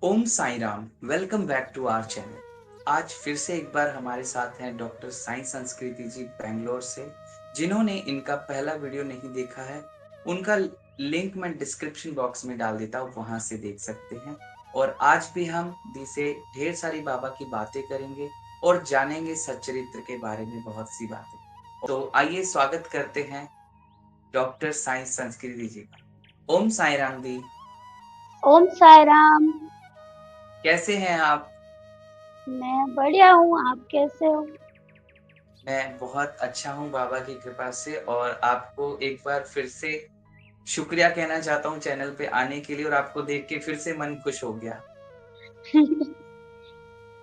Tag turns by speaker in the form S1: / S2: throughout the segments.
S1: Om Sai Ram, welcome back to our channel. आज फिर से एक बार हमारे साथ हैं डॉक्टर साई संस्कृति जी बेंगलोर से। जिन्होंने इनका पहला वीडियो नहीं देखा है, उनका लिंक मैं डिस्क्रिप्शन बॉक्स में डाल देता हूँ, वहां से देख सकते हैं। और आज भी हम दी से ढेर सारी बाबा की बातें करेंगे और जानेंगे सच्चरित्र के बारे में बहुत सी बातें। तो आइए स्वागत करते हैं डॉक्टर साई संस्कृति जी का। ओम साई राम दी।
S2: ओम साई राम।
S1: कैसे हैं आप?
S2: मैं बढ़िया हूँ, आप कैसे हो?
S1: मैं बहुत अच्छा हूँ बाबा की कृपा से, और आपको एक बार फिर से शुक्रिया कहना चाहता हूँ चैनल पे आने के लिए, और आपको देख के फिर से मन खुश हो गया।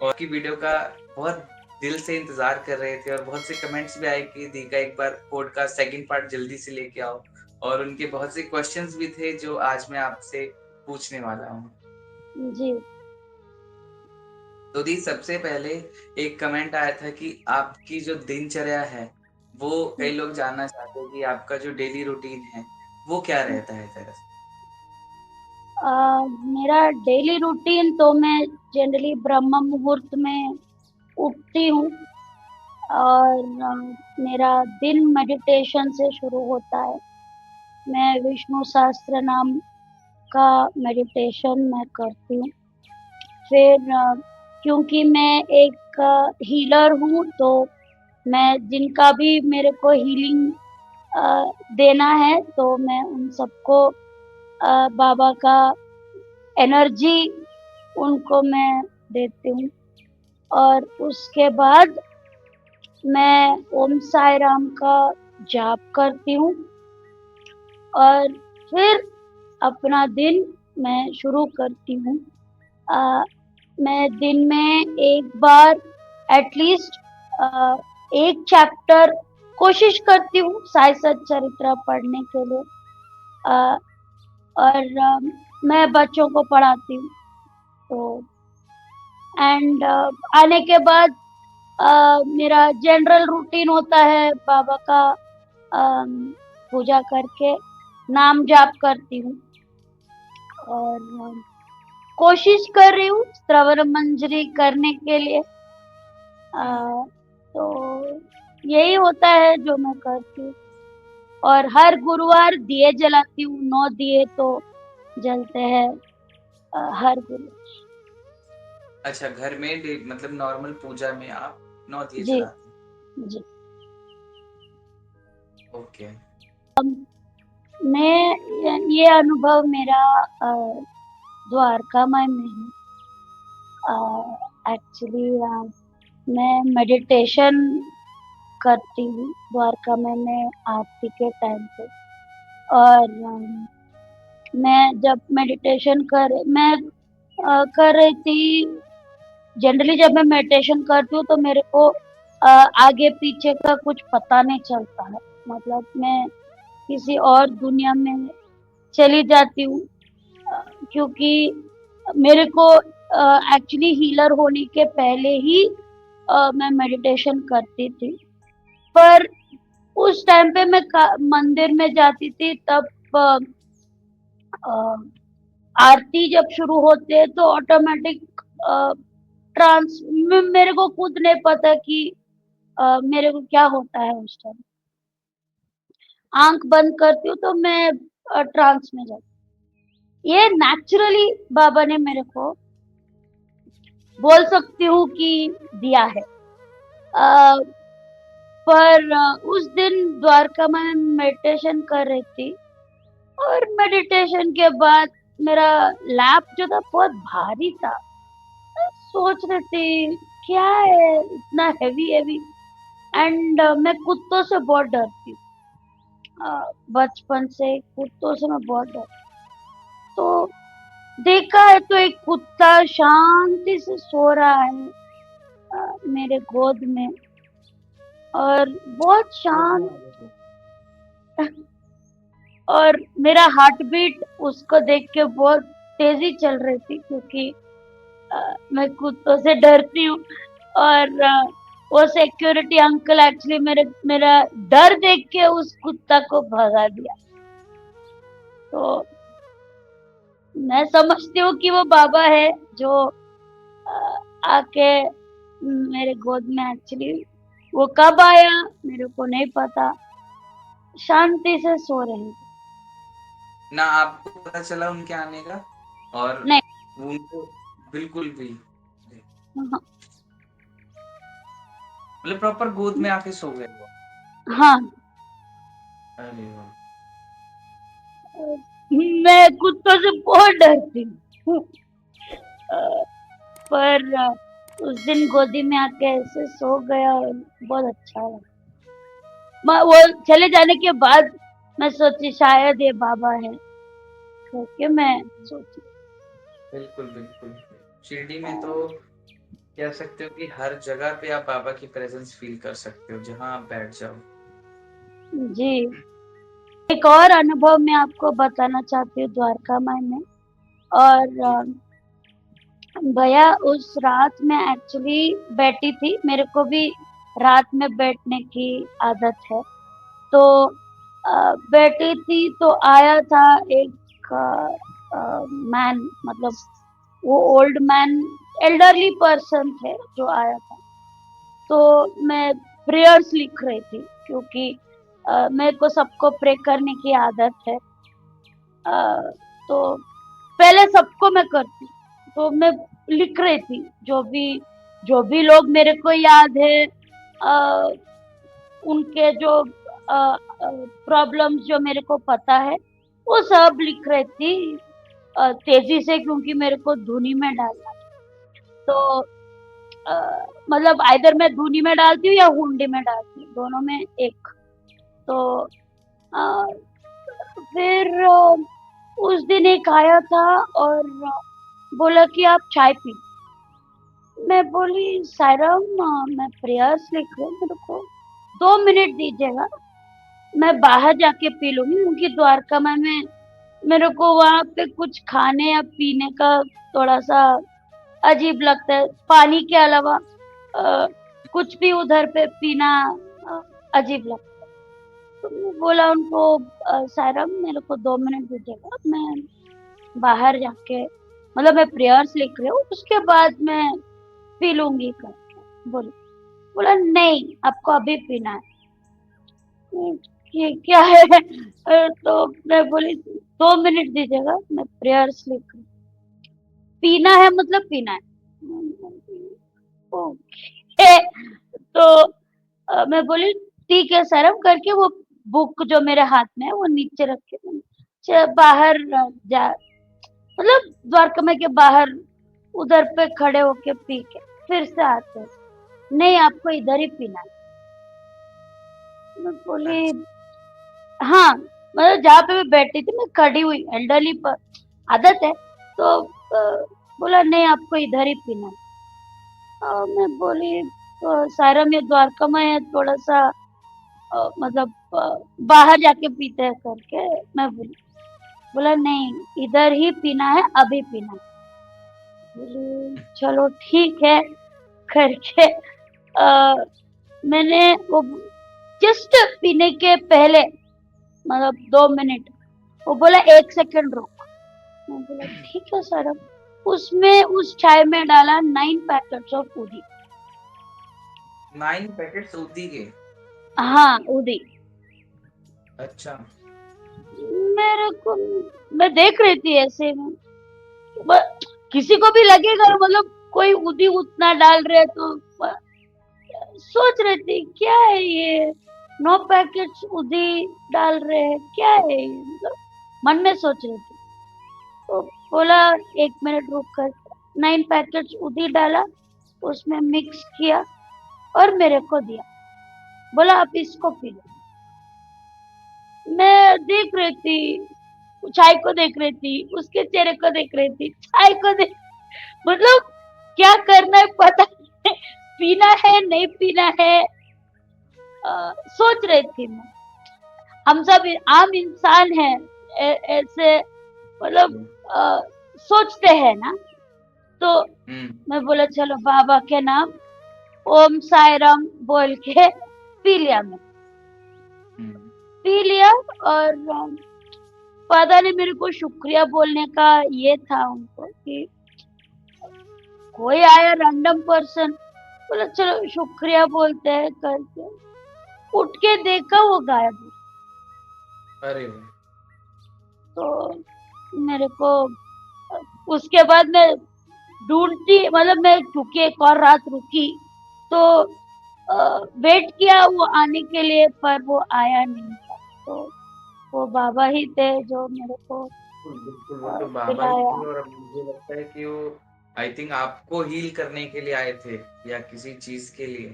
S1: और की वीडियो का बहुत दिल से इंतज़ार कर रहे थे, और बहुत से कमेंट्स भी आए कि दी का एक बार पॉडकास्ट सेकंड पार्ट जल्दी से लेके आओ। और उनके बहुत से क्वेश्चंस भी थे जो आज मैं आपसे पूछने वाला हूँ।
S2: जी।
S1: तो दी, सबसे पहले एक कमेंट आया था कि आपकी जो दिनचर्या है, वो कई लोग जानना चाहते हैं कि आपका जो डेली रूटीन है, वो क्या रहता है दरअसल?
S2: मेरा डेली रूटीन तो मैं जनरली ब्रह्म मुहूर्त में उठती हूँ और मेरा दिन मेडिटेशन से शुरू होता है। मैं विष्णु सहस्त्र नाम का मेडिटेशन मैं करती हूँ। फिर क्योंकि मैं एक हीलर हूँ, तो मैं जिनका भी मेरे को हीलिंग देना है, तो मैं उन सबको बाबा का एनर्जी उनको मैं देती हूँ। और उसके बाद मैं ओम साई राम का जाप करती हूँ और फिर अपना दिन मैं शुरू करती हूँ। मैं दिन में एक बार एटलीस्ट एक चैप्टर कोशिश करती हूँ साई सच्चरित्र पढ़ने के लिए। अ, और मैं बच्चों को पढ़ाती हूँ। तो एंड आने के बाद मेरा जनरल रूटीन होता है बाबा का अम, पूजा करके नाम जाप करती हूँ। और कोशिश कर रही हूँ श्रवण मंजरी करने के लिए।
S1: हुँ।
S2: तो यही होता है जो मैं करती हूँ। और हर गुरुवार दिए जलाती हूँ, 9 दिए तो जलते हैं हर गुरुवार।
S1: अच्छा, घर में डे मतलब नॉर्मल पूजा में आप 9 दिए
S2: जी,
S1: जलाते हैं।
S2: जी।
S1: ओके।
S2: मैं ये अनुभव मेरा द्वारका माई में है। एक्चुअली मैं मेडिटेशन करती हूँ द्वारका में, मैं आरती के टाइम पे। और मैं जब मेडिटेशन कर रही थी। जनरली जब मैं मेडिटेशन करती हूँ तो मेरे को आगे पीछे का कुछ पता नहीं चलता है। मतलब मैं किसी और दुनिया में चली जाती हूँ। क्योंकि मेरे को एक्चुअली हीलर होने के पहले ही मैं मेडिटेशन करती थी। पर उस टाइम पे मैं मंदिर में जाती थी, तब अ, अ, आरती जब शुरू होती है तो ऑटोमेटिक ट्रांस मेरे को खुद नहीं पता कि मेरे को क्या होता है उस टाइम। आँख बंद करती हूँ तो मैं ट्रांस में जाती हूँ। ये नेचुरली बाबा ने मेरे को बोल सकती हूँ कि दिया है। अ, पर उस दिन द्वारका में मैं मेडिटेशन कर रही थी और मेडिटेशन के बाद मेरा लैप जो था बहुत भारी था। मैं सोच रही थी क्या है इतना हेवी हेवी। एंड मैं कुत्तों से बहुत डरती हूँ। बचपन से कुत्तों से मैं बहुत डरती हूँ। तो देखा है तो एक कुत्ता शांति से सो रहा है मेरे गोद में, और बहुत शांत। और मेरा हार्ट बीट उसको देख के बहुत तेजी चल रही थी, क्योंकि मैं कुत्तों से डरती हूँ। और वो सिक्योरिटी अंकल एक्चुअली मेरा डर देख के उस कुत्ता को भगा दिया। तो मैं समझती हूँ कि वो बाबा है जो आके मेरे गोद में एक्चुअली वो कब आया मेरे को नहीं पता, शांति से सो रहे थे।
S1: ना आपको पता चला उनके आने का और
S2: नहीं।
S1: उनको बिल्कुल भी
S2: हाँ।
S1: मतलब प्रॉपर गोद में आके सो गए वो।
S2: हाँ।
S1: अरे वाह!
S2: मैं कुत्तों से बहुत डरती हूँ। पर उस दिन गोदी में आके ऐसे सो गया और बहुत अच्छा लगा। वो चले जाने के बाद मैं सोची शायद ये बाबा है करके मैं सोची।
S1: बिल्कुल, बिल्कुल। शिरडी में तो कह सकते हो कि हर जगह पे आप बाबा की प्रेज़ेंस फ़ील कर सकते हो, जहाँ आप बैठ जाओ।
S2: जी। एक और अनुभव मैं आपको बताना चाहती हूँ द्वारका माई में। और
S1: जी।
S2: भैया उस रात मैं एक्चुअली बैठी थी, मेरे को भी रात में बैठने की आदत है। तो बैठी थी तो आया था एक मैन, मतलब वो ओल्ड मैन, एल्डरली पर्सन थे जो आया था। तो मैं प्रेयर्स लिख रही थी क्योंकि मेरे को सबको प्रे करने की आदत है। तो पहले सबको मैं करती, तो मैं लिख रही थी जो भी लोग मेरे को याद है, अ, उनके जो प्रॉब्लम्स जो मेरे को पता है, वो सब लिख रही थी तेजी से क्योंकि मेरे को धुनी में डालना। तो मतलब आइदर मैं धुनी में डालती हूँ या हुंडी में डालती हूँ, दोनों में एक। तो अ, फिर उस दिन एक आया था और बोला कि आप चाय पी। मैं बोली सायरम मैं प्रेयर्स लिख रही हूँ, मेरे को 2 मिनट दीजिएगा, मैं बाहर जाके पी लूंगी क्योंकि द्वारका में मेरे को वहाँ पे कुछ खाने या पीने का थोड़ा सा अजीब लगता है, पानी के अलावा अ, कुछ भी उधर पे पीना अ, अजीब लगता है। तो मैं बोला उनको सायरम मेरे को 2 मिनट दीजिएगा, मैं बाहर जाके मतलब मैं प्रेयर्स लिख रही हूँ, उसके बाद मैं पी लूंगी करके बोली। बोला नहीं आपको अभी पीना है। ये क्या है? तो मैं बोली 2 मिनट दीजिएगा, मैं प्रेयर्स लिख रही हूँ। पीना है मतलब पीना है। ओके। तो मैं बोली ठीक है सर, हम करके वो बुक जो मेरे हाथ में है वो नीचे रख के बाहर जा, मतलब द्वारका में के बाहर उधर पे खड़े होके पी के फिर से आते हैं। नहीं आपको इधर ही पीना है। मैं बोली
S1: अच्छा,
S2: हाँ, मतलब जहाँ पे मैं बैठी थी मैं खड़ी हुई, एल्डरली पर आदत है। तो बोला नहीं आपको इधर ही पीना है। मैं बोली सायरम ये द्वारका में है, थोड़ा सा मतलब बाहर जाके पीते हैं करके मैं बोली। बोला नहीं इधर ही पीना है, अभी पीना है। बोली चलो ठीक है करके मैंने वो जस्ट पीने के पहले मतलब 2 मिनट, वो बोला 1 सेकंड रुक। मैं बोला ठीक है सर। उसमें उस चाय में डाला 9 पैकेट्स ऑफ उदी।
S1: 9 पैकेट्स उदी के।
S2: हाँ उदी।
S1: अच्छा,
S2: मेरे को मैं देख रही थी ऐसे में, किसी को भी लगेगा मतलब कोई उदी उतना डाल रहे तो सोच रही थी क्या है ये, 9 पैकेट्स उदी डाल रहे हैं क्या है ये, मतलब मन में सोच रही थी। तो बोला 1 मिनट रुक कर 9 पैकेट्स उदी डाला, उसमें मिक्स किया और मेरे को दिया। बोला आप इसको पी लो। मैं देख रही थी, चाय को देख रही थी, उसके चेहरे को देख रही थी, चाय को देख, मतलब क्या करना है पता नहीं, पीना है नहीं पीना है, सोच रही थी मैं। हम सब आम इंसान हैं, ऐसे मतलब
S1: जी।
S2: अ, सोचते हैं ना। तो
S1: हुँ,
S2: मैं बोला चलो बाबा के नाम ओम साई राम बोल के पी लिया मैं।
S1: हुँ।
S2: पी लिया और पता नहीं मेरे को शुक्रिया बोलने का ये था उनको कि कोई आया रैंडम पर्सन, बोला चलो शुक्रिया बोलते हैं करके, उठ के देखा वो गायब है।
S1: अरे वाह!
S2: तो मेरे को उसके बाद मैं ढूँढती, मतलब मैं रुकी, एक और रात रुकी, तो वेट किया वो आने के लिए, पर वो आया नहीं था। तो वो बाबा ही थे जो मेरे को
S1: बिल्कुल, बिल्कुल, वो तो बाबा ही
S2: दिलाया।
S1: थे और अब मुझे लगता है कि वो आई थिंक आपको हील करने के लिए आए थे या किसी चीज़ के लिए,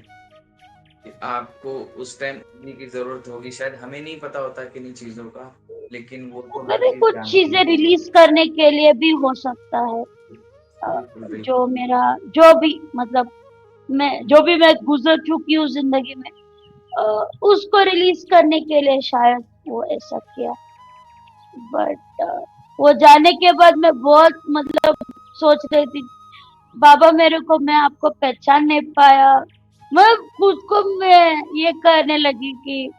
S1: कि आपको उस टाइम उन्हीं की ज़रूरत होगी शायद हमें नहीं पता होता किन्हीं चीज़ों का, लेकिन वो तो हर
S2: मैंने
S1: चीज़
S2: कुछ
S1: जानते
S2: चीज़ें
S1: हैं।
S2: रिलीज़ करने के लिए भी हो सकता है।
S1: बिल्कुल,
S2: जो
S1: बिल्कुल।
S2: मेरा जो भी मतलब मैं जो भी मैं गुज़र चुकी हूँ ज़िंदगी में, अ, उसको रिलीज़ करने के लिए शायद वो ऐसा किया। बट वो जाने के बाद मैं बहुत मतलब सोच रही थी, बाबा मेरे को, मैं आपको पहचान नहीं पाया। मैं खुद को मैं ये करने लगी कि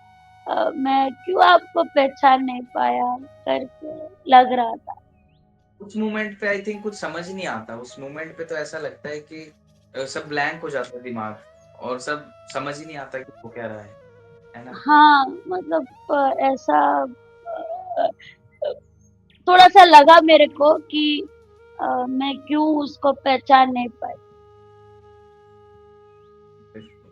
S2: मैं क्यों आपको पहचान नहीं पाया करके लग रहा था।
S1: उस मोमेंट पे आई थिंक कुछ समझ नहीं आता, उस मोमेंट पे तो ऐसा लगता है कि सब ब्लैंक हो जाता है दिमाग और सब समझ ही नहीं आता कि हो क्या रहा है ना?
S2: हाँ, मतलब ऐसा अ, थोड़ा-सा लगा मेरे को कि मैं क्यों उसको पहचान नहीं पाई।
S1: बिल्कुल।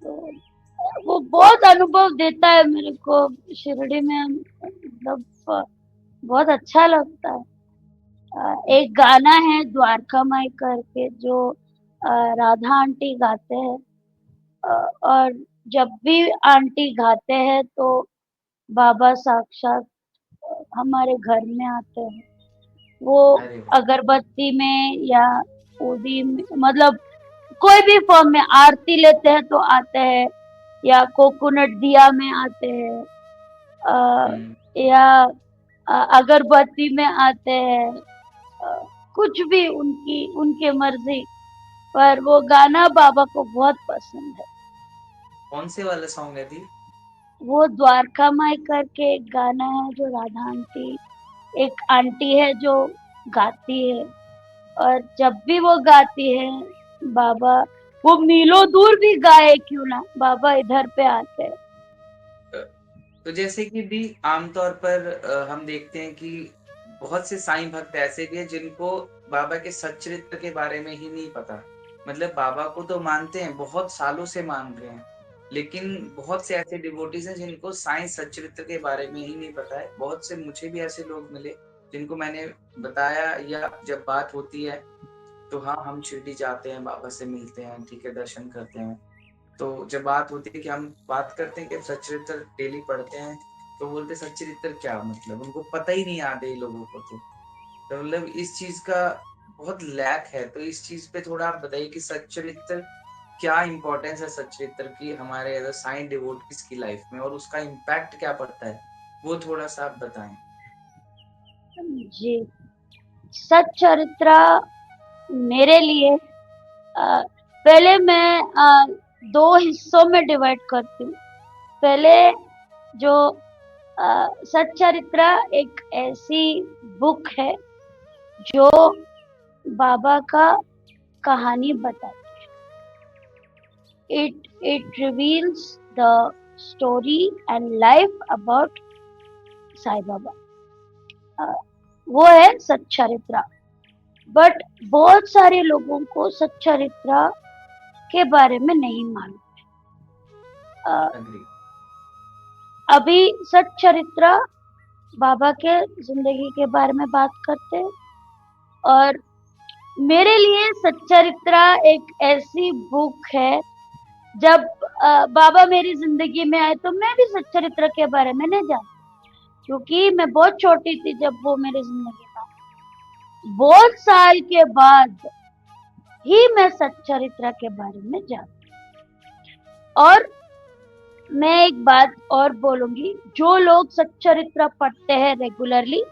S2: तो वो बहुत अनुभव देता है मेरे को शिरडी में, मतलब बहुत अच्छा लगता है। एक गाना है द्वारका माई करके जो राधा आंटी गाते हैं, और जब भी आंटी गाते हैं तो बाबा साक्षात हमारे घर में आते हैं। वो
S1: अरे वाह!
S2: अगरबत्ती में या ऊदी में, मतलब कोई भी फॉर्म में आरती लेते हैं तो आते हैं, या कोकोनट दिया में आते हैं,
S1: हुँ,
S2: या अगरबत्ती में आते हैं, अ, कुछ भी उनकी उनके मर्जी। पर वो गाना बाबा को बहुत पसंद है।
S1: कौन से वाला सॉन्ग है दी?
S2: वो द्वारका माई करके एक गाना है जो राधा आंटी, एक आंटी है जो गाती है, और जब भी वो गाती है बाबा, वो मीलों दूर भी गाए क्यों ना, बाबा इधर पे आते हैं।
S1: अ, तो जैसे कि दी आमतौर पर हम देखते हैं कि बहुत से साईं भक्त ऐसे भी हैं जिनको बाबा के सच्चरित्र के बारे में ही नहीं पता। मतलब बाबा को तो मानते हैं, बहुत सालों से मान रहे हैं, लेकिन बहुत से ऐसे डिवोटीज़ हैं जिनको साईं सच्चरित्र के बारे में ही नहीं पता है। बहुत से मुझे भी ऐसे लोग मिले, जिनको मैंने बताया या जब बात होती है, तो हाँ, हम शिरडी जाते हैं, बाबा से मिलते हैं, ठीक है, दर्शन करते हैं। तो जब बात होती है कि हम बात करते हैं कि सच्चरित्र डेली पढ़ते हैं, तो बोलते हैं सच्चरित्र क्या मतलब? उनको पता ही नहीं आधे लोगों को तो। तो मतलब इस चीज़ का बहुत लैक है, तो इस चीज़ पे थोड़ा आप बताइए कि सच्चरित्र क्या इम्पोर्टेंस है सच्चरित्र की हमारे एज़ अ साईं डिवोटीज़ की लाइफ़ में और उसका इम्पैक्ट क्या पड़ता है? वो थोड़ा-सा आप बताएँ।
S2: जी, सच्चरित्रा मेरे लिए, पहले मैं 2 हिस्सों में डिवाइड करती हूँ। पहले जो सच्चरित्रा एक ऐसी बुक है जो बाबा का कहानी बताती है। It reveals the story and life about Sai Baba. अ, वो है सच्चरित्रा। बट बहुत सारे लोगों को सच्चरित्रा के बारे में नहीं मालूम। अ,
S1: एग्री।
S2: अभी सच्चरित्रा बाबा के जिंदगी के बारे में बात करते हैं, और मेरे लिए सच्चरित्रा एक ऐसी बुक है, जब बाबा मेरी ज़िंदगी में आए तो मैं भी सच्चरित्र के बारे में नहीं जानती, क्योंकि मैं बहुत छोटी थी जब वो मेरी ज़िंदगी में आए। बहुत साल के बाद ही मैं सच्चरित्र के बारे में जानती। और मैं एक बात और बोलूँगी, जो लोग सच्चरित्र पढ़ते हैं रेगुलरली,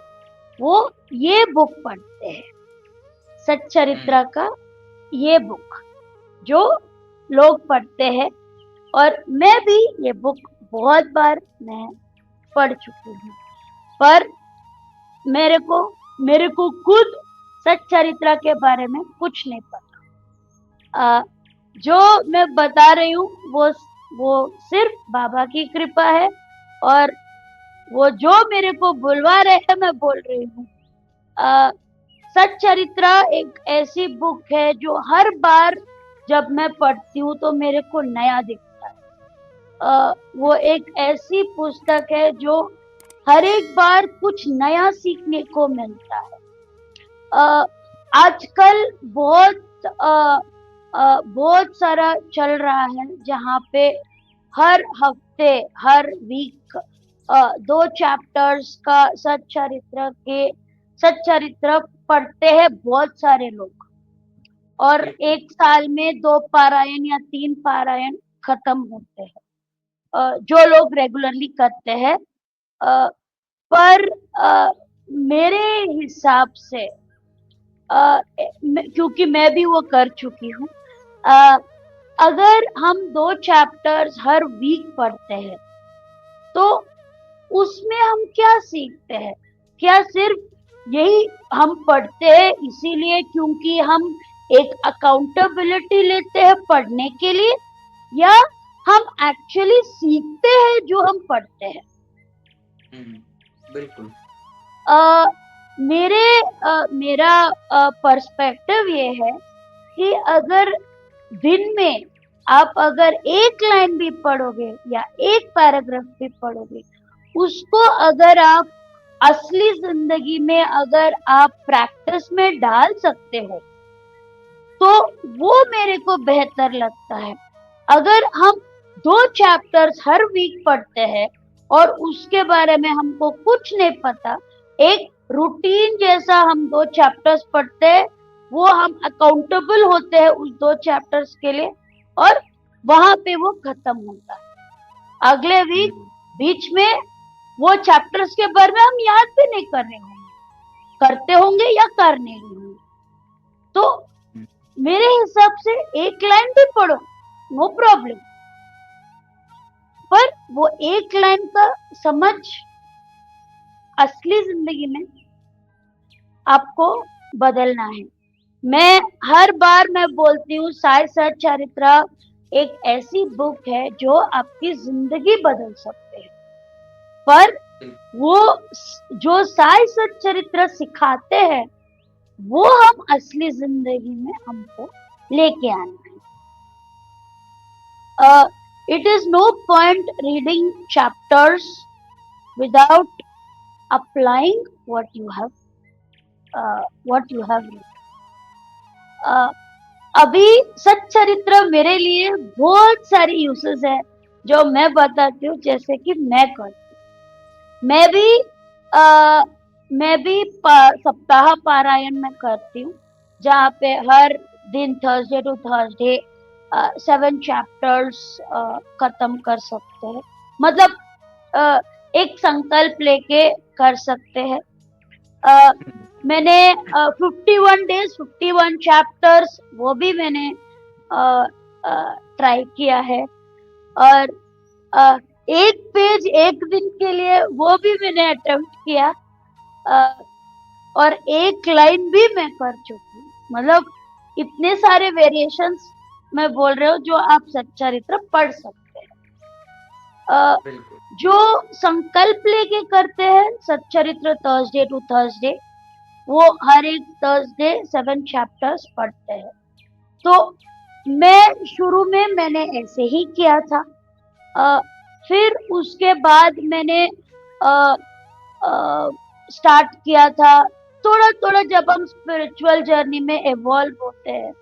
S2: वो ये बुक पढ़ते हैं,
S1: हुँ,
S2: सच्चरित्र का ये बुक जो लोग पढ़ते हैं, और मैं भी ये बुक बहुत बार मैं पढ़ चुकी हूँ। पर मेरे को खुद सच्चरित्र के बारे में कुछ नहीं पता। जो मैं बता रही हूँ वो सिर्फ बाबा की कृपा है, और वो जो मेरे को बुलवा रहे हैं मैं बोल रही हूँ। सच्चरित्र एक ऐसी बुक है जो हर बार जब मैं पढ़ती हूँ तो मेरे को नया दिखता है। वो एक ऐसी पुस्तक है जो हर एक बार कुछ नया सीखने को मिलता है। आजकल बहुत सारा चल रहा है जहाँ पे हर हफ्ते हर वीक 2 चैप्टर्स का सच्चरित्र पढ़ते हैं बहुत सारे लोग, और एक साल में 2 पारायण या 3 पारायण खत्म होते हैं, जो लोग रेगुलरली करते हैं। अ, पर मेरे हिसाब से, क्योंकि मैं भी वो कर चुकी हूँ, अगर हम 2 चैप्टर्स हर वीक पढ़ते हैं तो उसमें हम क्या सीखते हैं? क्या सिर्फ यही हम पढ़ते हैं इसीलिए क्योंकि हम एक अकाउंटेबिलिटी लेते हैं पढ़ने के लिए, या हम एक्चुअली सीखते हैं जो हम पढ़ते हैं?
S1: बिल्कुल।
S2: मेरा पर्सपेक्टिव ये है कि अगर दिन में आप अगर एक लाइन भी पढ़ोगे या एक पैराग्राफ भी पढ़ोगे, उसको अगर आप असली जिंदगी में अगर आप प्रैक्टिस में डाल सकते हो तो वो मेरे को बेहतर लगता है। अगर हम 2 चैप्टर्स हर वीक पढ़ते हैं और उसके बारे में हमको कुछ नहीं पता, एक रूटीन जैसा हम 2 चैप्टर्स पढ़ते हैं, वो हम अकाउंटेबल होते हैं उस 2 चैप्टर्स के लिए, और वहां पे वो खत्म होता है। अगले वीक बीच में वो चैप्टर्स के बारे में हम याद भी नहीं कर रहे होंगे, करते होंगे या कर नहीं रहे होंगे। तो मेरे हिसाब से एक लाइन भी पढ़ो, नो प्रॉब्लम, पर वो एक लाइन का समझ असली जिंदगी में आपको बदलना है। हर बार मैं बोलती हूँ साई सच्चरित्र एक ऐसी बुक है जो आपकी जिंदगी बदल सकते हैं, पर वो जो साई सच्चरित्र सिखाते हैं वो हम असली जिंदगी में हमको लेके आना है। It is no point reading chapters without applying what you have read. अभी सच्चरित्र मेरे लिए बहुत सारी यूसेस है जो मैं बताती हूँ, जैसे कि मैं करती हूँ। मैं भी सप्ताह पारायण में करती हूँ, जहाँ पे हर दिन थर्सडे टू थर्सडे 7 चैप्टर्स खत्म कर सकते हैं। मतलब एक संकल्प लेके कर सकते हैं। मैंने 51 डेज 51 चैप्टर्स वो भी मैंने ट्राई किया है, और एक पेज एक दिन के लिए वो भी मैंने अटेम्प्ट किया, और एक लाइन भी मैं कर चुकी हूँ। मतलब इतने सारे वेरिएशंस मैं बोल रही हूँ जो आप सच्चरित्र पढ़ सकते हैं। जो संकल्प लेके करते हैं सच्चरित्र थर्सडे टू थर्सडे, वो हर एक थर्सडे 7 चैप्टर्स पढ़ते हैं। तो मैं शुरू में मैंने ऐसे ही किया था, फिर उसके बाद मैंने स्टार्ट किया था थोड़ा थोड़ा। जब हम स्पिरिचुअल जर्नी में इवॉल्व होते हैं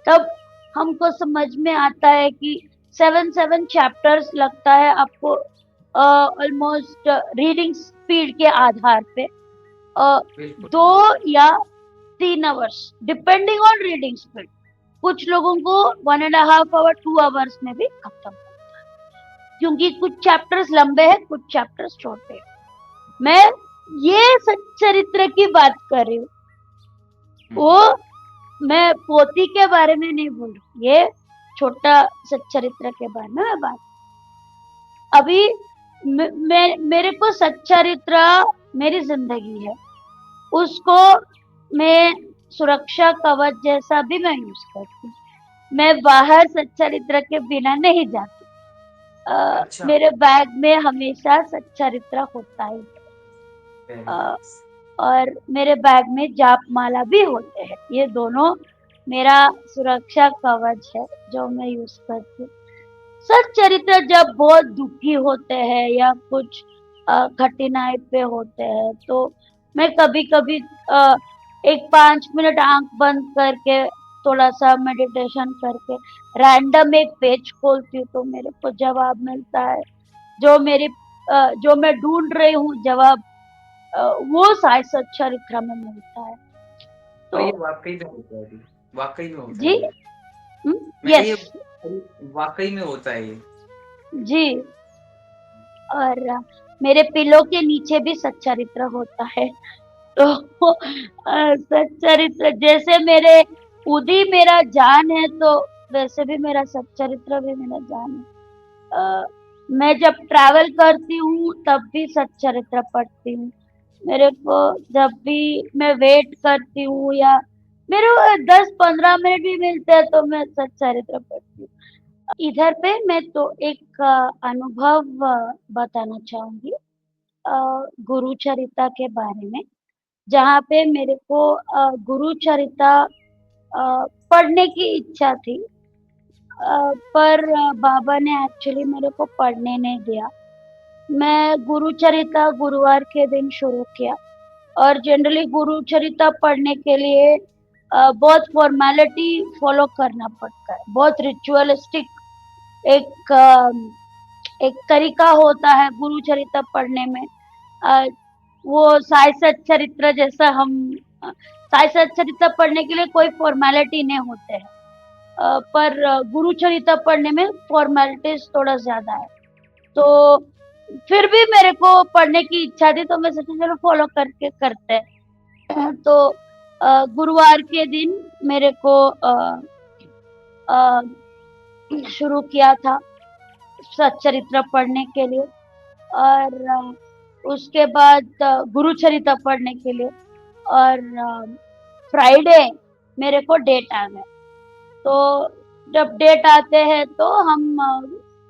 S2: तब हमको समझ में आता है कि 7 चैप्टर्स लगता है आपको ऑलमोस्ट रीडिंग स्पीड के आधार पे 2 या 3 hours depending on reading speed. कुछ लोगों को 1.5 आवर 2 आवर्स में भी खत्म होता है, क्योंकि कुछ चैप्टर्स लंबे हैं, कुछ चैप्टर्स छोटे हैं। मैं ये सच्चरित्र की बात कर रही हूँ, वो मैं पोथी के बारे में नहीं बोल रही, ये छोटा सच्चरित्र के बारे में मैं बात। अभी मेरे को सच्चरित्र मेरी जिंदगी है। उसको मैं सुरक्षा कवच जैसा भी मैं यूज़ करती हूँ। मैं बाहर सच्चरित्र के बिना नहीं जाती।
S1: अच्छा,
S2: मेरे बैग में हमेशा सच्चरित्र होता है।
S1: वेरी
S2: अ,
S1: नाइस।
S2: और मेरे बैग में जाप माला भी होते हैं। ये दोनों मेरा सुरक्षा कवच है जो मैं यूज़ करती हूँ। सच्चरित्र जब बहुत दुखी होते हैं या कुछ कठिनाई पे होते हैं तो मैं कभी-कभी अ, एक 5 मिनट आँख बंद करके थोड़ा-सा मेडिटेशन करके रैंडम एक पेज खोलती हूँ तो मेरे को जवाब मिलता है। जो मेरी जो मैं ढूँढ रही हूँ जवाब वो साई सच्चरित्र में मिलता है।
S1: और
S2: तो
S1: ये वाक़ई में होता है जी, वाक़ई में होता
S2: जी,
S1: है ये।
S2: हुँ,
S1: मैं ये
S2: यस,
S1: वाक़ई में होता है ये।
S2: जी। और मेरे पिलो के नीचे भी सच्चरित्र होता है। तो सच्चरित्र जैसे मेरे खुद ही मेरा जान है तो वैसे भी मेरा सच्चरित्र भी मेरा जान है। मैं जब ट्रैवल करती हूँ तब भी सच्चरित्र पढ़ती हूँ। मेरे को जब भी मैं वेट करती हूँ या मेरे को 10-15 मिनट भी मिलते हैं तो मैं सच्चरित्र पढ़ती हूँ। इधर पे मैं तो एक अनुभव बताना चाहूँगी गुरुचरिता के बारे में, जहाँ पे मेरे को गुरुचरिता पढ़ने की इच्छा थी पर बाबा ने एक्चुअली मेरे को पढ़ने नहीं दिया। मैं गुरुचरिता गुरुवार के दिन शुरू किया और जनरली गुरुचरिता पढ़ने के लिए बहुत फ़ॉर्मेलिटी फ़ॉलो करना पड़ता है, बहुत रिचुअलिस्टिक एक एक तरीका होता है गुरुचरित्र पढ़ने में। अ, वो साई सच्चरित्र जैसा हम साई सच्चरित्र पढ़ने के लिए कोई फ़ॉर्मेलिटी नहीं होते हैं। पर गुरुचरित्र पढ़ने में फ़ॉर्मेलिटीज़ थोड़ा ज़्यादा है। तो फिर भी मेरे को पढ़ने की इच्छा थी तो मैं सोचा चलो फ़ॉलो करके करते हैं। तो गुरुवार के दिन मेरे को अ, शुरू किया था सच्चरित्र पढ़ने के लिए और उसके बाद गुरुचरित्र पढ़ने के लिए और फ्राइडे मेरे को डेट आ गया। तो जब डेट आते हैं तो हम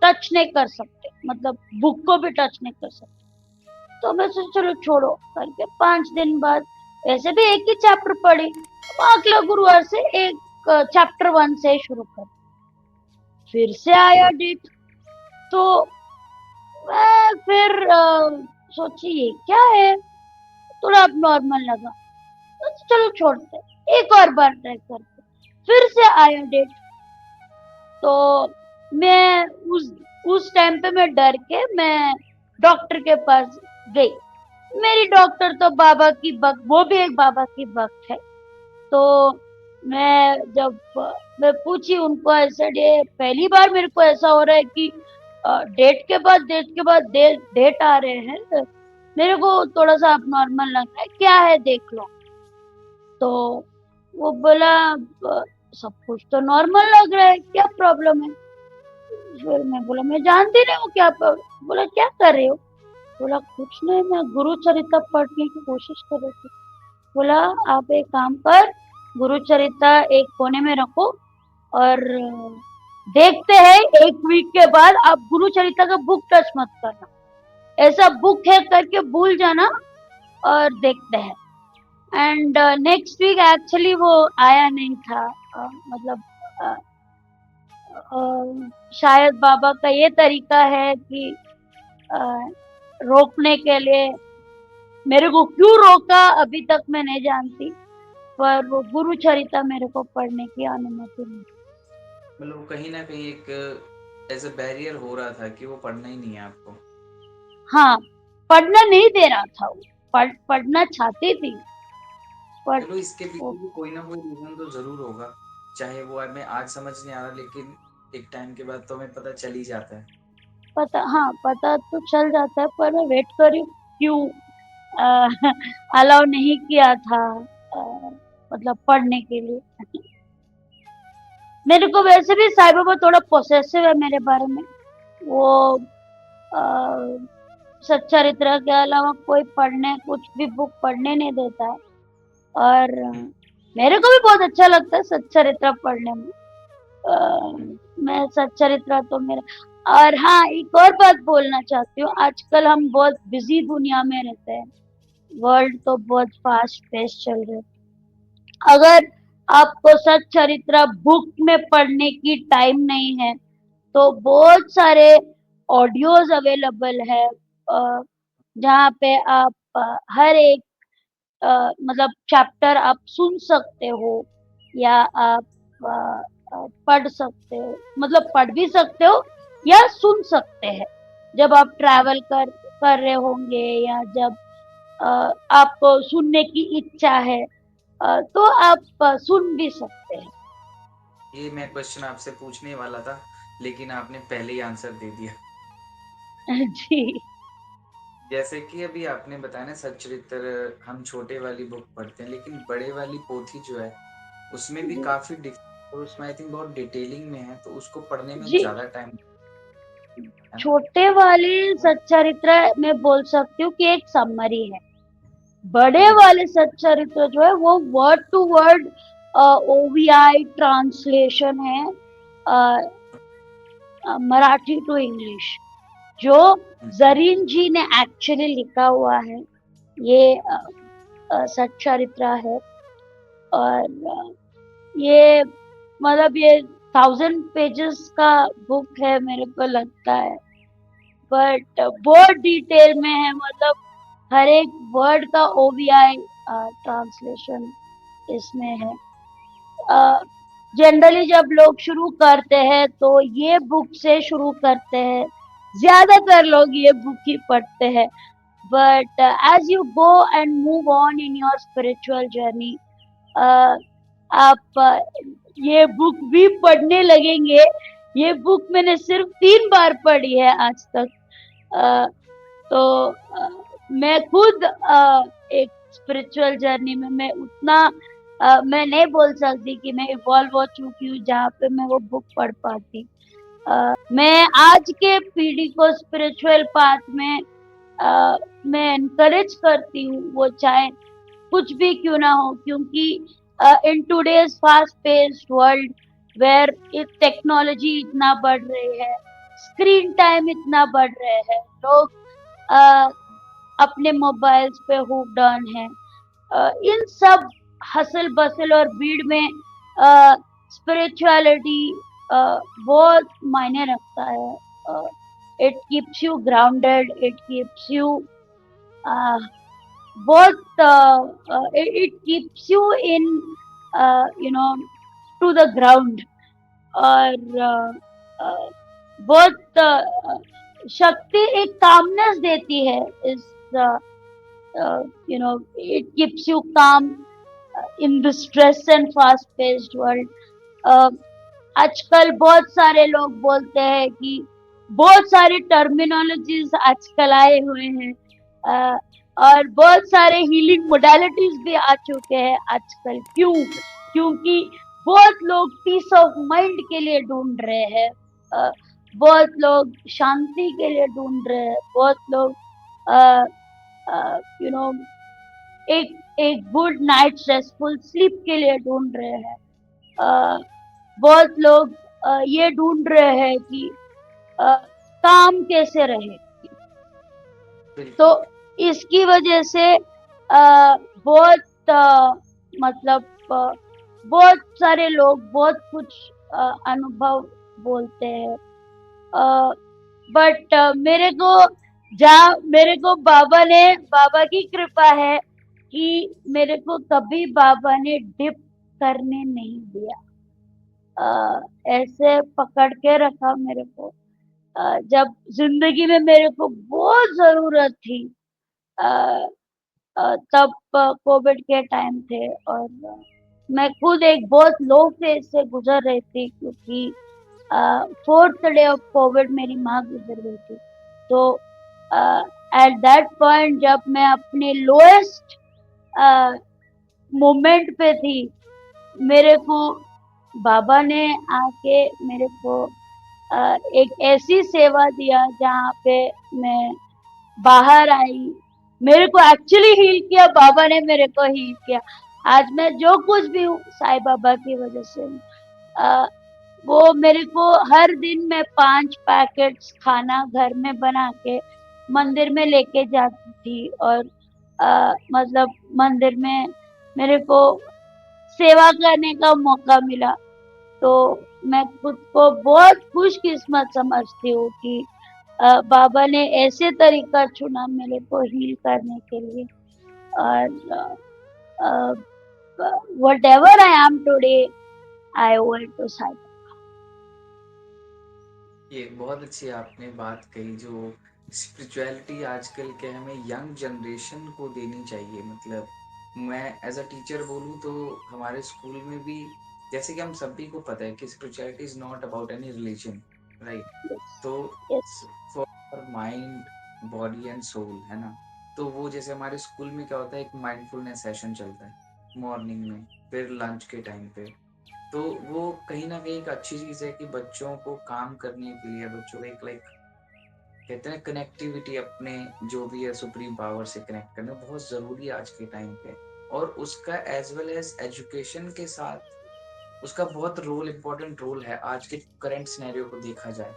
S2: टच नहीं कर सकते, मतलब बुक को भी टच नहीं कर सकते। तो मैं सोचा चलो छोड़ो करके 5 दिन बाद वैसे भी एक ही चैप्टर पढ़ी, अब अगले गुरुवार से एक चैप्टर 1 से शुरू कर। फिर से आया डेट तो मैं फिर सोची ये क्या है? थोड़ा अब नॉर्मल लगा। तो चलो छोड़ते हैं, एक और बार ट्राई करते हैं। फिर से आया डेट तो मैं उस टाइम पे मैं डर के मैं डॉक्टर के पास गई। मेरी डॉक्टर तो बाबा की भक्त वो भी एक बाबा की भक्त है। तो मैं जब मैं पूछी उनको ऐसे डे पहली बार मेरे को ऐसा हो रहा है कि डेट के बाद डेट आ रहे हैं। मेरे को थोड़ा-सा अबनॉर्मल लग रहा है, क्या है देख लो। तो वो बोला सब कुछ तो नॉर्मल लग रहा है, क्या प्रॉब्लम है? फिर मैं बोला मैं जानती नहीं हूँ क्या बोला क्या कर रही हो? बोला कुछ नहीं मैं गुरुचरित्र पढ़ने की कोशिश कर रही थी। बोला आप एक काम कर गुरुचरित्र एक कोने में रखो और देखते हैं 1 वीक के बाद आप गुरुचरित्र का बुक टच मत करना। ऐसा बुक है करके भूल जाना और देखते हैं। एंड नेक्स्ट वीक एक्चुअली वो आया नहीं था मतलब अ शायद बाबा का ये तरीका है कि अ, रोकने के लिए मेरे को क्यों रोका अभी तक मैं नहीं जानती, पर वो गुरुचरित्र मेरे को पढ़ने की अनुमति मिली।
S1: मतलब वो कहीं न कहीं एक ऐसा बैरियर हो रहा था कि वो पढ़ना ही नहीं है आपको।
S2: हाँ, पढ़ना नहीं दे रहा था वो, पढ़ना चाहती थी, बट
S1: चलो इसके
S2: वो
S1: पीछे भी कोई ना कोई रीज़न तो ज़रूर होगा। चाहे वो हमें आज समझ नहीं आ रहा लेकिन एक टाइम के बाद तो हमें पता चल ही जाता है।
S2: पता तो चल जाता है पर मैं वेट कर रही हूँ क्यों अ, अलाउ नहीं किया था अ, मतलब पढ़ने के लिए। मेरे को वैसे भी साईं बाबा थोड़ा पॉसेसिव है मेरे बारे में। वो अ, सच्चरित्र के अलावा कोई पढ़ने कुछ भी बुक पढ़ने नहीं देता है। और मेरे को भी बहुत अच्छा लगता है सच्चरित्र पढ़ने में। मैं सच्चरित्र तो मेरा। और हाँ, एक और बात बोलना चाहती हूँ, आजकल हम बहुत बिजी दुनिया में रहते हैं, वर्ल्ड तो बहुत फास्ट पेस चल रहे है। अगर आपको सच्चरित्र बुक में पढ़ने की टाइम नहीं है तो बहुत सारे ऑडियोज अवेलेबल है, जहाँ पे आप हर एक मतलब चैप्टर आप सुन सकते हो, या आप पढ़ सकते हो, मतलब पढ़ भी सकते हो या सुन सकते हैं। जब आप ट्रैवल कर रहे होंगे, या जब अ, आपको सुनने की इच्छा है, तो आप सुन भी सकते हैं।
S1: ये मैं क्वेश्चन आपसे पूछने ही वाला था, लेकिन आपने पहले ही आंसर दे दिया।
S2: जी।
S1: जैसे कि अभी आपने बताया ना सच्चरित्र हम छोटे वाली बुक पढ़ते हैं, लेकिन बड़े वाली पोथी जो है, उसमें भी
S2: जी।
S1: काफ़ी और उसमें आई थिंक बहुत डिटेलिंग में है, तो उसको पढ़ने में
S2: जी,
S1: ज़्यादा टाइम है ना?
S2: छोटे वाले सच्चरित्र मैं बोल सकती हूँ कि एक समरी है। बड़े
S1: हुँ,
S2: वाले सच्चरित्र जो है वो वर्ड टू वर्ड ओवीआई ट्रांसलेशन है, मराठी टू इंग्लिश, जो
S1: हुँ,
S2: जरीन जी ने एक्चुअली लिखा हुआ है। ये सच्चरित्र है। और ये मतलब ये 1000 पेजेस का बुक है मेरे को लगता है, बट बहुत डिटेल में है, मतलब हर एक वर्ड का ओवीआई ट्रांसलेशन इसमें है। जनरली जब लोग शुरू करते हैं तो ये बुक से शुरू करते हैं, ज्यादातर लोग ये बुक ही पढ़ते हैं। But as you go and move on in your spiritual journey, आप ये बुक भी पढ़ने लगेंगे। ये बुक मैंने सिर्फ 3 बार पढ़ी है आज तक। अ, तो मैं खुद एक स्पिरिचुअल जर्नी में मैं उतना मैं नहीं बोल सकती कि मैं इवॉल्व हो चुकी हूँ जहाँ पे मैं वो बुक पढ़ पाती। मैं आज के पीढ़ी को स्पिरिचुअल पाथ में मैं एनकरेज करती हूँ, वो चाहे कुछ भी क्यों ना हो, क्योंकि in today's fast paced world where technology इतना बढ़ रही है, स्क्रीन टाइम इतना बढ़ रहे हैं, लोग अ, अपने मोबाइल्स पे हुक्ड ऑन है। इन सब हसल बसल और भीड़ में स्पिरिचुअलिटी बहुत मायने रखता है। It keeps you grounded, it keeps you बहुत it keeps you in you know to the ground। और बहुत शक्ति, एक कामनेस देती है इस you know it keeps you calm in the stress and fast paced world। आजकल बहुत सारे लोग बोलते हैं कि बहुत सारी टर्मिनोलॉजीज आजकल आए हुए हैं, अ, और बहुत सारे हीलिंग मोडालिटीज भी आ चुके हैं आजकल। क्यों? क्योंकि बहुत लोग पीस ऑफ माइंड के लिए ढूंढ रहे हैं, अ, बहुत लोग शांति के लिए ढूंढ रहे हैं, बहुत लोग यू नो एक एक गुड नाइट रेस्टफुल स्लीप के लिए ढूंढ रहे हैं। अ, बहुत लोग ये ढूंढ रहे हैं कि अ, काम कैसे रहे। तो
S1: बिल्कुल।
S2: इसकी वजह से बहुत मतलब बहुत सारे लोग बहुत कुछ अनुभव बोलते हैं। बट मेरे को बाबा की कृपा है कि मेरे को कभी बाबा ने डिप करने नहीं दिया। ऐसे पकड़ के रखा मेरे को। जब जिंदगी में मेरे को बहुत जरूरत थी, अ, तब कोविड के टाइम थे, और मैं खुद एक बहुत लो फेज से गुजर रही थी, क्योंकि 4th डे ऑफ कोविड मेरी माँ गुजर गई थी। तो एट दैट पॉइंट जब मैं अपने लोएस्ट मोमेंट पे थी, मेरे को बाबा ने आके मेरे को एक ऐसी सेवा दिया जहाँ पे मैं बाहर आई। मेरे को एक्चुअली हील किया, बाबा ने मेरे को हील किया। आज मैं जो कुछ भी हूँ साईं बाबा की वजह से हूँ। अ, वो मेरे को हर दिन मैं 5 पैकेट्स खाना घर में बना के मंदिर में लेके जाती थी और मतलब मंदिर में मेरे को सेवा करने का मौका मिला। तो मैं खुद को बहुत खुशकिस्मत समझती हूँ कि बाबा ने ऐसे तरीका चुना मेरे को हील करने के लिए और uh, whatever I am today, I owe it to Sai.
S1: ये बहुत अच्छी आपने बात कही, जो स्पिरिचुअलिटी आजकल के हमें यंग जनरेशन को देनी चाहिए। मतलब मैं एज अ टीचर बोलूँ तो हमारे स्कूल में भी, जैसे कि हम सभी को पता है कि spirituality is not about any religion, right?
S2: Yes,
S1: तो
S2: yes,
S1: for mind, body and soul, है ना? तो वो जैसे हमारे स्कूल में क्या होता है, एक माइंडफुलनेस सेशन चलता है मॉर्निंग में, फिर लंच के टाइम पे। तो वो कहीं न कहीं एक अच्छी चीज़ है कि बच्चों को काम करने के लिए, बच्चों को एक लाइक कहते हैं कनेक्टिविटी अपने जो भी है सुप्रीम पावर से कनेक्ट करना बहुत ज़रूरी है आज के टाइम पे। और उसका एज़ वेल एज़ एजुकेशन के साथ उसका बहुत रोल, इम्पोर्टेंट रोल है आज के करंट सिनेरियो को देखा जाए।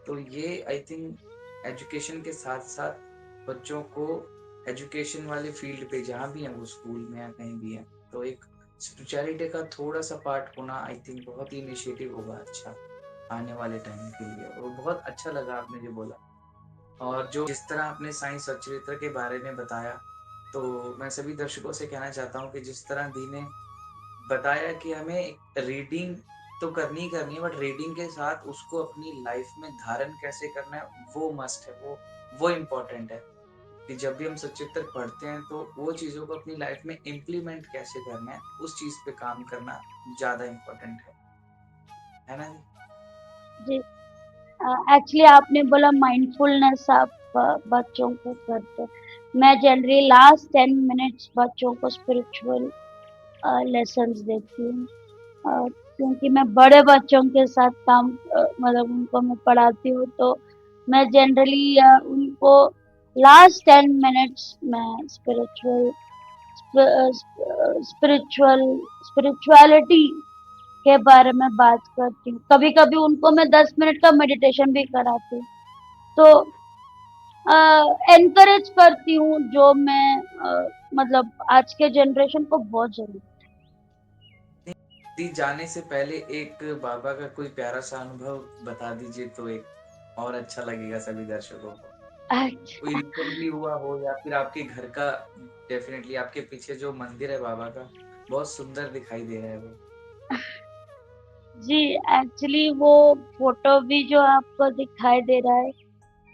S1: तो ये आई थिंक एजुकेशन के साथ-साथ बच्चों को एजुकेशन वाले फ़ील्ड पे जहाँ भी हैं वो स्कूल में या कहीं भी हैं, तो एक स्पिरिचुअलिटी का थोड़ा-सा पार्ट होना आई थिंक बहुत ही इनिशिएटिव होगा अच्छा, आने वाले टाइम के लिए। और बहुत अच्छा लगा आपने जो बोला। और जो जिस तरह आपने साइंस और चरित्र के बारे में बताया, तो मैं सभी दर्शकों से कहना चाहता हूँ कि जिस तरह दी ने बताया कि हमें रीडिंग तो करनी ही करनी है, बट रीडिंग के साथ उसको अपनी लाइफ में धारण कैसे करना है, वो मस्ट है, वो इम्पोर्टेंट है कि जब भी हम सचित्र पढ़ते हैं, तो वो चीज़ों को अपनी लाइफ में इम्प्लीमेंट कैसे करना है, उस चीज़ पे काम करना ज़्यादा इम्पोर्टेंट है ना जी?
S2: जी। एक्चुअली आपने बोला माइंडफुलनेस आप बच्चों को करते। मैं जनरली लास्ट 10 मिनट्स बच्चों को स्पिरिचुअल लेसन्स देती हूँ। क्योंकि मैं बड़े बच्चों के साथ काम मतलब उनको मैं पढ़ाती हूँ तो मैं जनरली उनको लास्ट 10 मिनट्स मैं स्पिरिचुअल स्पिरिचुअलिटी के बारे में बात करती हूँ। कभी-कभी उनको मैं 10 मिनट का मेडिटेशन भी कराती हूँ। तो एनकरेज करती हूँ जो मैं मतलब आज के जनरेशन को बहुत ज़रूरी
S1: दी जाने से पहले एक बाबा का कोई प्यारा-सा अनुभव बता दीजिए तो एक और अच्छा लगेगा सभी दर्शकों को।
S2: है।
S1: कोई रिसेंटली हुआ हो या फिर आपके घर का, डेफ़िनेटली आपके पीछे जो मंदिर है बाबा का, बहुत सुंदर दिखाई दे रहा है वो।
S2: जी, एक्चुअली वो फ़ोटो भी जो आपको दिखाई दे रहा है,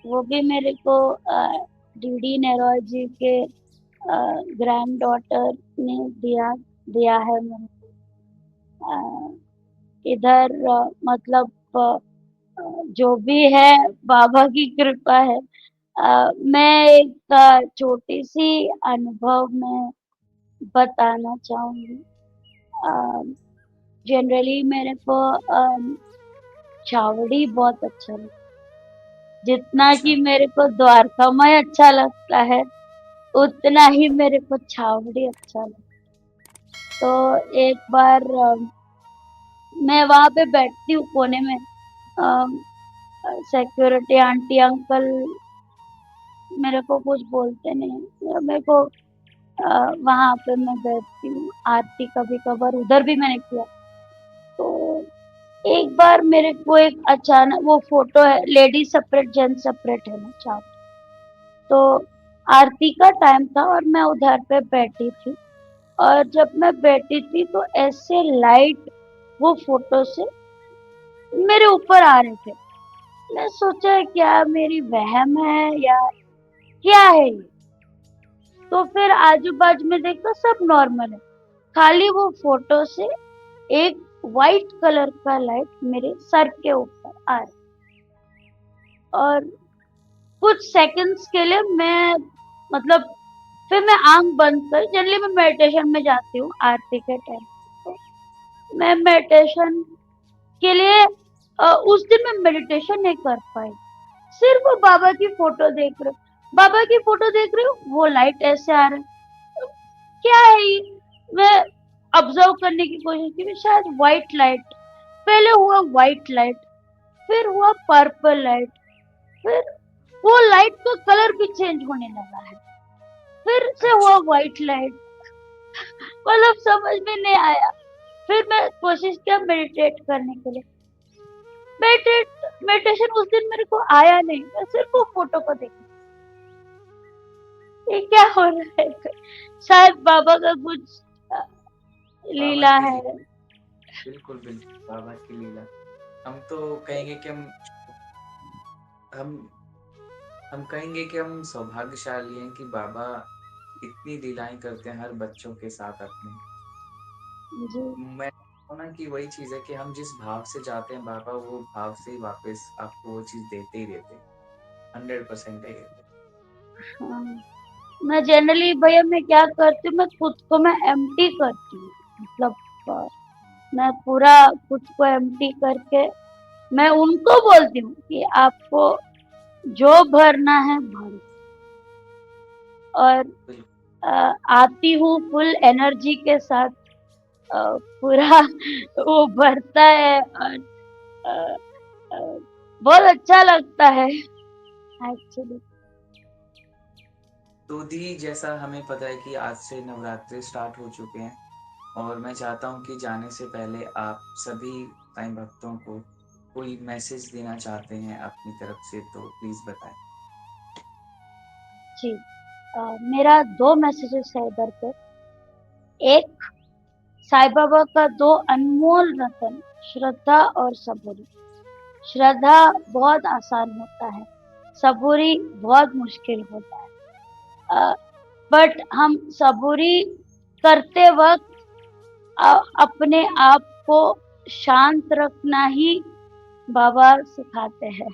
S2: वो भी मेरे को डीडी नैरोज जी के ग्रैंडडॉटर ने दिया है मेरे को। इधर मतलब जो भी है बाबा की कृपा है। मैं एक छोटी-सी अनुभव मैं बताना चाहूँगी। अ, जनरली मेरे को चावड़ी बहुत अच्छा लगता है। जितना कि
S1: अच्छा,
S2: मेरे को द्वारकामाई अच्छा लगता है, उतना ही मेरे को छावड़ी अच्छा लगता है। तो एक बार मैं वहाँ पे बैठती हूँ कोने में सिक्योरिटी आंटी अंकल मेरे को कुछ बोलते नहीं हैं। मेरे को वहाँ पे मैं बैठती हूँ, आरती कभी-कभार उधर भी मैंने किया। तो एक बार मेरे को एक अचानक वो फ़ोटो है लेडीज़ सेपरेट जेंट्स सेपरेट है ना चारों। तो आरती का टाइम था और मैं उधर पे बैठी थी और जब मैं बैठी थी तो ऐसे लाइट वो फ़ोटो से मेरे ऊपर आ रहे थे। मैं सोचा क्या मेरी वहम है या क्या है ये? तो फिर आजू-बाजू में देखा सब नॉर्मल है। खाली वो फ़ोटो से एक व्हाइट कलर का लाइट मेरे सर के ऊपर आ रहा और कुछ सेकंड्स के लिए मैं मतलब फिर मैं आँख बंद कर जनरली मैं मेडिटेशन में जाती हूँ आरती के टाइम। तो मैं मेडिटेशन के लिए उस दिन मैं मेडिटेशन नहीं कर पाई। सिर्फ वो बाबा की फ़ोटो देख रही हूँ। बाबा की फ़ोटो देख रही हूँ, वो लाइट ऐसे आ रहा है। तो क्या है ये? मैं ऑब्जर्व करने की कोशिश की, शायद व्हाइट लाइट, पहले हुआ व्हाइट लाइट, फिर हुआ पर्पल लाइट, फिर वो लाइट का कलर भी चेंज होने लगा है, फिर से हुआ
S1: अच्छा।
S2: White light. मतलब समझ में नहीं आया। फिर मैं कोशिश किया मेडिटेट करने के लिए। मेडिटेशन उस दिन मेरे को आया नहीं, मैं सिर्फ वो फोटो को देखी, ये क्या हो रहा है, शायद बाबा का कुछ
S1: बाबा
S2: लीला
S1: की
S2: है।
S1: लीला, बिल्कुल बिल्कुल बाबा की लीला। हम तो कहेंगे कि हम हम कहेंगे कि हम सौभाग्यशाली हैं कि बाबा इतनी लीलाएं करते हैं हर बच्चों के साथ अपने।
S2: जी।
S1: मैं ना कि वही चीज़ है कि हम जिस भाव से जाते हैं बाबा वो भाव से ही वापस आपको वो चीज़ देते ही देते हैं। 100% है ये तो।
S2: हाँ। मैं जनरली भैया मैं क्या करती हूँ, मैं खुद को मैं एम्प्टी करती हूँ, मतलब अ, मैं पूरा खुद को एम्प्टी करके मैं उनको बोलती हूँ कि आपको जो भरना है भरो, और
S1: बिल्कुल,
S2: आती हूँ फुल एनर्जी के साथ, पूरा वो भरता है, और अ, अ, बहुत अच्छा लगता है एक्चुअली।
S1: तो दी जैसा हमें पता है कि आज से नवरात्रि स्टार्ट हो चुके हैं और मैं चाहता हूँ कि जाने से पहले आप सभी साईं भक्तों को कोई मैसेज देना चाहते हैं अपनी तरफ से तो प्लीज़ बताएँ?
S2: जी। मेरा 2 मैसेजेस है इधर पे। एक, साईं बाबा का 2 अनमोल रतन, श्रद्धा और सबूरी। श्रद्धा बहुत आसान होता है, सबूरी बहुत मुश्किल होता है। बट हम सबूरी करते वक़्त अपने आप को शांत रखना ही बाबा सिखाते हैं।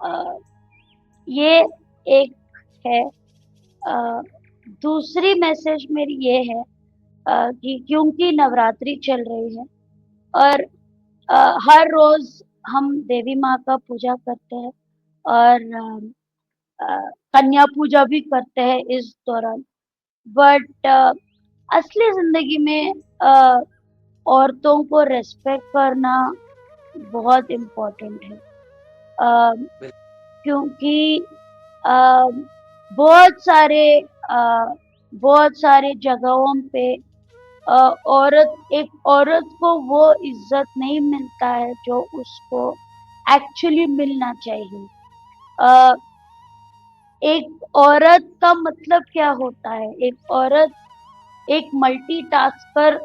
S2: अ, ये एक है। अ, दूसरी मैसेज मेरी ये है कि क्योंकि नवरात्रि चल रही है, और हर रोज़ हम देवी माँ का पूजा करते हैं, और कन्या पूजा भी करते हैं इस दौरान। बट असली ज़िंदगी में औरतों को रिस्पेक्ट करना बहुत इम्पोर्टेंट है। अ,
S1: बिल
S2: क्योंकि अ, बहुत सारे बहुत सारी जगहों पे अ, एक औरत को वो इज़्ज़त नहीं मिलता है जो उसको एक्चुअली मिलना चाहिए। अ, एक औरत का मतलब क्या होता है? एक औरत एक मल्टीटास्कर,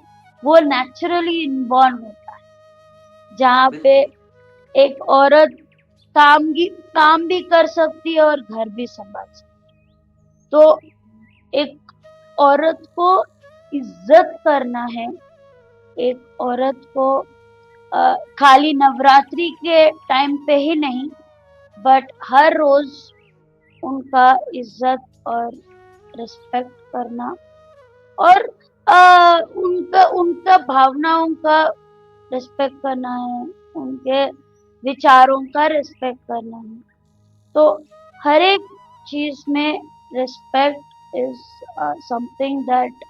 S2: वो नेचुरली इनबॉर्न होता है, जहाँ पे
S1: बिल्कुल,
S2: एक औरत काम भी कर सकती है और घर भी सँभाल सकती है। तो एक औरत को इज़्ज़त करना है, एक औरत को खाली नवरात्रि के टाइम पे ही नहीं, बट हर रोज़ उनका इज़्ज़त और रिस्पेक्ट करना, और उनका उनका भावनाओं का रिस्पेक्ट करना है, उनके विचारों का रिस्पेक्ट करना है। तो हर एक चीज़ में respect is something that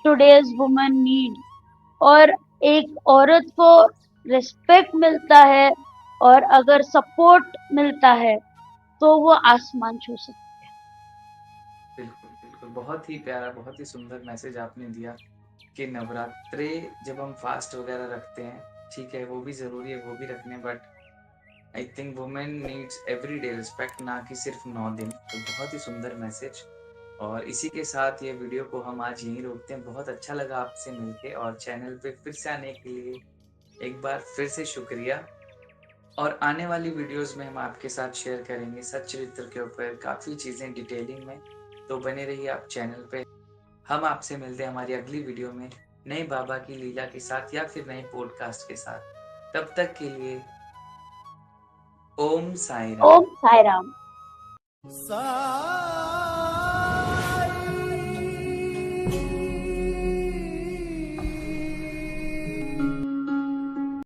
S2: today's woman need, और एक औरत को रिस्पेक्ट मिलता है, और अगर सपोर्ट मिलता है, तो वो आसमान छू सकती
S1: बिल्कुल, बिल्कुल। बहुत ही प्यारा, बहुत ही सुंदर मैसेज आपने दिया कि नवरात्रे जब हम फास्ट वगैरह रखते हैं, ठीक है, वो भी ज़रूरी है, वो भी रखने but I think women needs everyday respect ना कि सिर्फ़ 9 दिन। तो बहुत ही सुंदर मैसेज और इसी के साथ ये वीडियो को हम आज यहीं रोकते हैं। बहुत अच्छा लगा आपसे मिलके और चैनल पे फिर से आने के लिए एक बार फिर से शुक्रिया और आने वाली वीडियोज़ में हम आपके साथ शेयर करेंगे सच्चरित्र के ऊपर काफ़ी चीज़ें डिटेलिंग में। तो बने रहिए आप चैनल पे। हम आपसे मिलते हैं हमारी अगली वीडियो में नए बाबा की लीला के साथ या फिर नए पॉडकास्ट के साथ। तब तक के लिए ओम साईं
S2: है।
S1: राम।
S2: ओम साई राम।
S3: सा